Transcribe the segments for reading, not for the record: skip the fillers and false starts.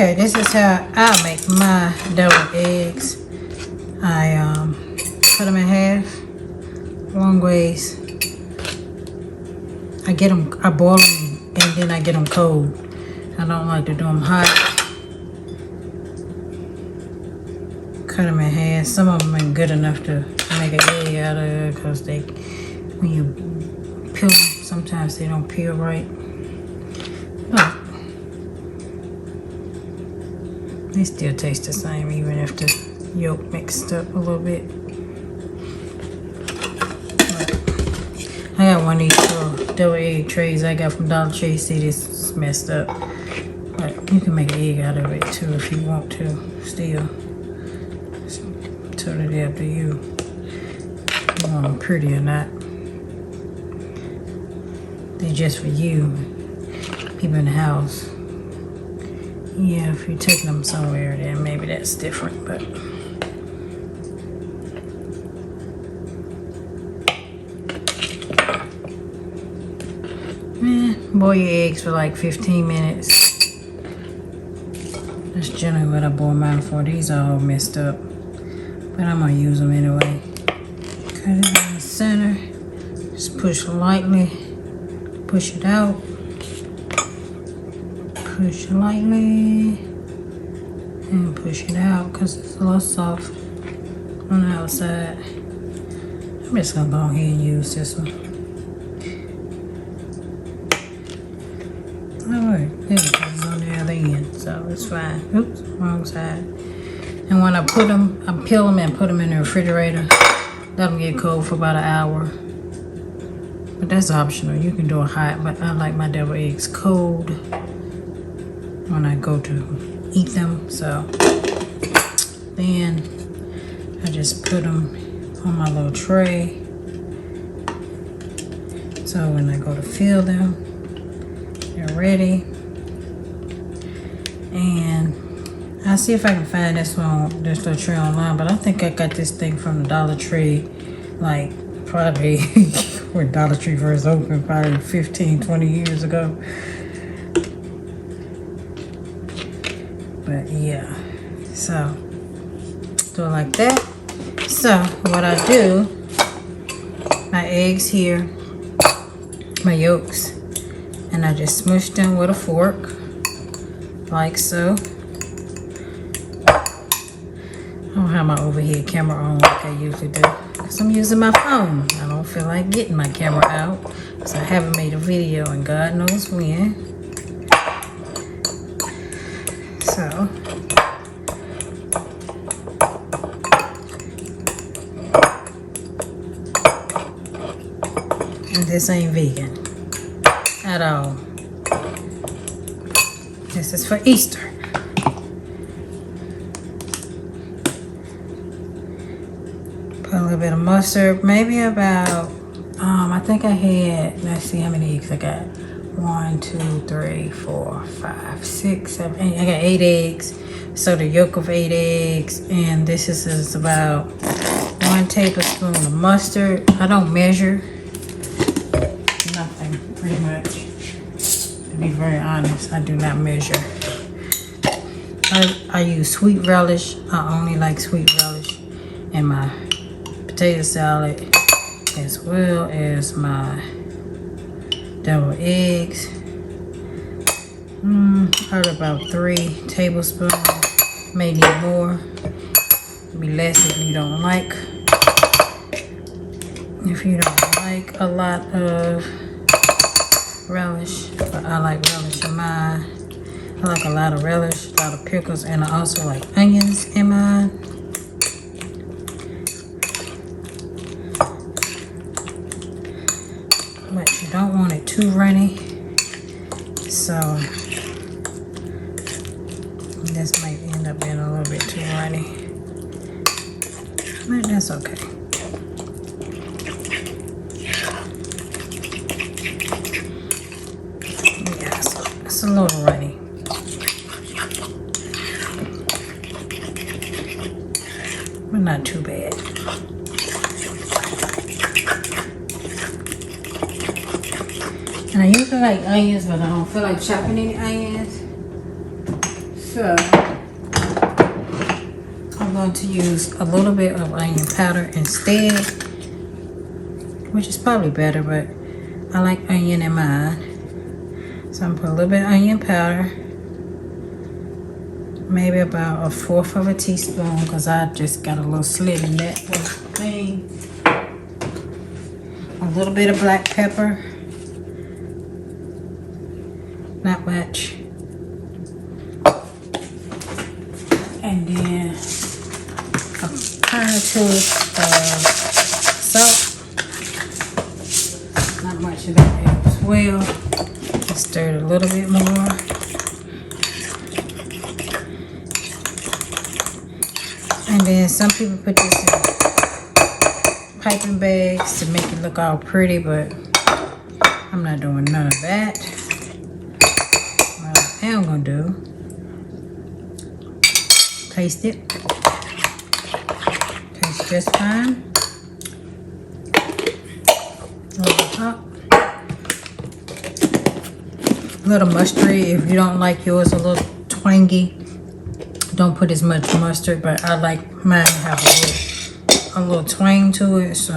Okay, this is how I make my deviled eggs. I cut them in half, long ways. I boil them and then I get them cold. I don't like to do them hot. Cut them in half. Some of them ain't good enough to make an egg out of because when you peel them, sometimes they don't peel right. But they still taste the same even if the yolk mixed up a little bit. But I got one of these little double egg trays I got from Dollar Tree. See, this is messed up. But you can make an egg out of it too if you want to still. It's totally up to you. If you want them pretty or not. They're just for you, people in the house. Yeah, if you're taking them somewhere, then maybe that's different, but boil your eggs for like 15 minutes. That's generally what I boil mine for. These are all messed up, but I'm gonna use them anyway. Cut it in the center. Just push lightly. Push it out. Push lightly. And push it out because it's a little soft on the outside. I'm just gonna go ahead and use this one. Alright, there it goes on the other end, so it's fine. Oops, wrong side. And when I peel them and put them in the refrigerator. Let them get cold for about an hour. But that's optional. You can do it hot, but I like my deviled eggs cold when I go to eat them. So then I just put them on my little tray. So when I go to fill them, they're ready. And I'll see if I can find this little tray online, but I think I got this thing from the Dollar Tree, like probably when Dollar Tree first opened, probably 15, 20 years ago. But yeah, so do it like that. So what I do, my eggs here, my yolks, and I just smush them with a fork, like so. I don't have my overhead camera on like I usually do, because I'm using my phone. I don't feel like getting my camera out, so I haven't made a video in God knows when. So and this ain't vegan at all. This is for Easter. Put a little bit of mustard, maybe about I think I had, let's see how many eggs I got. 1, 2, 3, 4, 5, 6, 7, 8. I got 8 eggs. So the yolk of 8 eggs, and this is about 1 tablespoon of mustard. I don't measure nothing, pretty much. To be very honest, I do not measure. I use sweet relish. I only like sweet relish in my potato salad, as well as my deviled eggs. Probably about 3 tablespoons. May need more. Be less if you don't like. If you don't like a lot of relish, but I like relish in mine. I like a lot of relish, a lot of pickles, and I also like onions in mine. But you don't want it too runny, so this might end up being a little bit too runny, but that's okay. Yeah, it's a little runny, but not too bad. And I usually like onions, but I don't feel like chopping any onions. So I'm going to use a little bit of onion powder instead, which is probably better, but I like onion in mine. So I'm gonna put a little bit of onion powder, maybe about 1/4 of a teaspoon, because I just got a little slit in that thing. A little bit of black pepper, not much. And then a kind of salt. Not much of that as well. Just stir it a little bit more. And then some people put this in piping bags to make it look all pretty, but I'm not doing none of that. What I am gonna do, taste it. Tastes just fine. A little hot. A little mustardy. If you don't like yours a little twangy, don't put as much mustard, but I like mine to have a little twang to it, so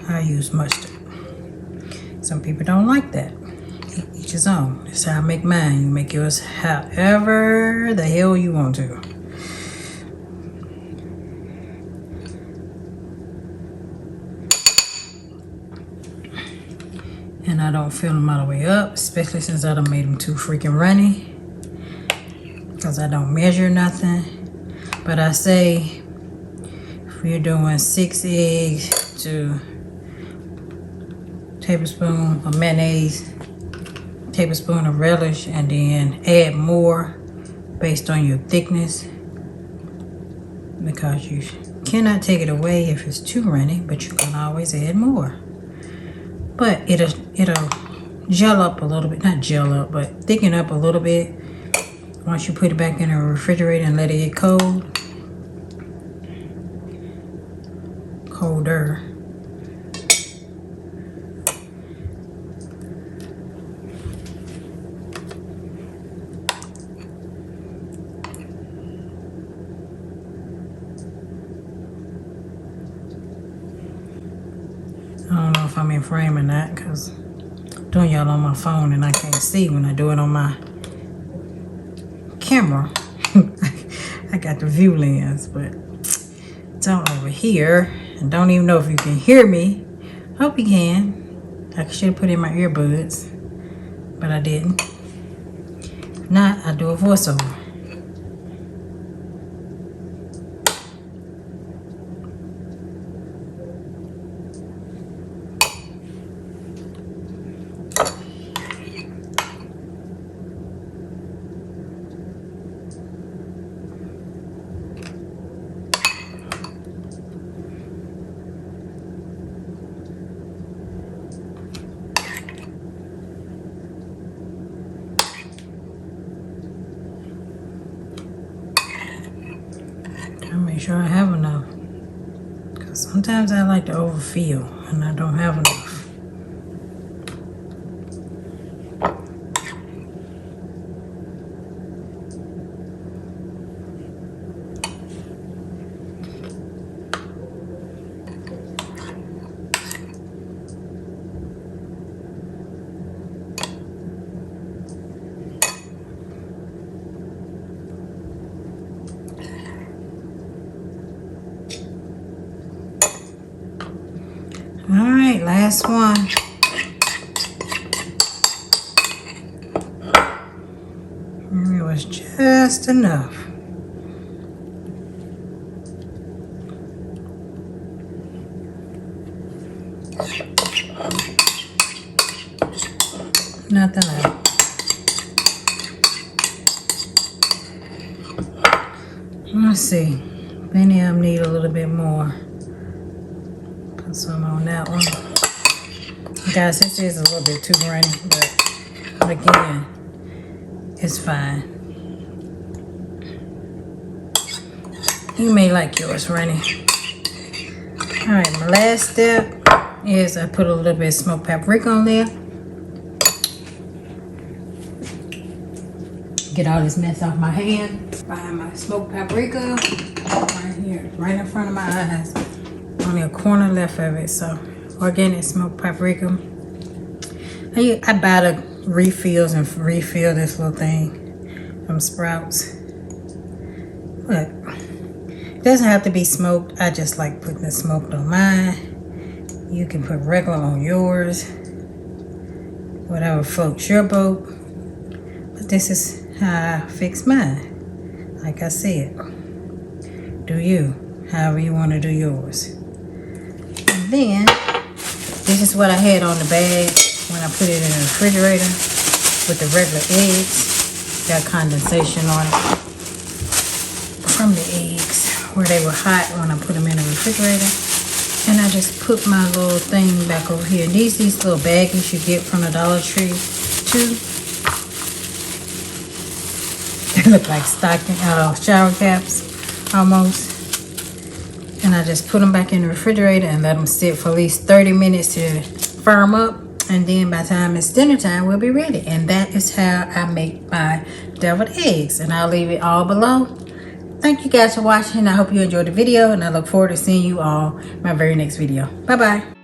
I use mustard. Some people don't like that. Each his own. That's how I make mine. You make yours however the hell you want to. And I don't fill them all the way up, especially since I done made them too freaking runny, because I don't measure nothing. But I say if you're doing 6 eggs to tablespoon of mayonnaise, tablespoon of relish, and then add more based on your thickness, because you cannot take it away if it's too runny, but you can always add more. But it'll gel up a little bit, not gel up, but thicken up a little bit once you put it back in the refrigerator and let it get cold. Colder. I don't know if I'm in frame or not, because I'm doing y'all on my phone and I can't see when I do it on my camera. I got the view lens, but it's on over here. And don't even know if you can hear me. Hope you can. I should have put in my earbuds, but I didn't. If not, I do a voiceover. Make sure I have enough, because sometimes I like to overfill and I don't have enough. All right, last one. It was just enough. Nothing else. Let's see. Many of them need a little bit more. Put some on that one. Guys, this is a little bit too runny, but again, it's fine. You may like yours runny. Alright, my last step is I put a little bit of smoked paprika on there. Get all this mess off my hand. Find my smoked paprika right here, right in front of my eyes. Only a corner left of it, so organic smoked paprika. I buy the refills and refill this little thing from Sprouts. But it doesn't have to be smoked. I just like putting the smoked on mine. You can put regular on yours. Whatever floats your boat. But this is how I fix mine. Like I said, do you, however you want to do yours. And then, this is what I had on the bag when I put it in the refrigerator with the regular eggs. Got condensation on it from the eggs where they were hot when I put them in the refrigerator. And I just put my little thing back over here. These little baggies you get from the Dollar Tree too. They look like stocking shower caps almost. And I just put them back in the refrigerator and let them sit for at least 30 minutes to firm up. And then by the time it's dinner time, we'll be ready. And that is how I make my deviled eggs. And I'll leave it all below. Thank you guys for watching. I hope you enjoyed the video. And I look forward to seeing you all in my very next video. Bye-bye.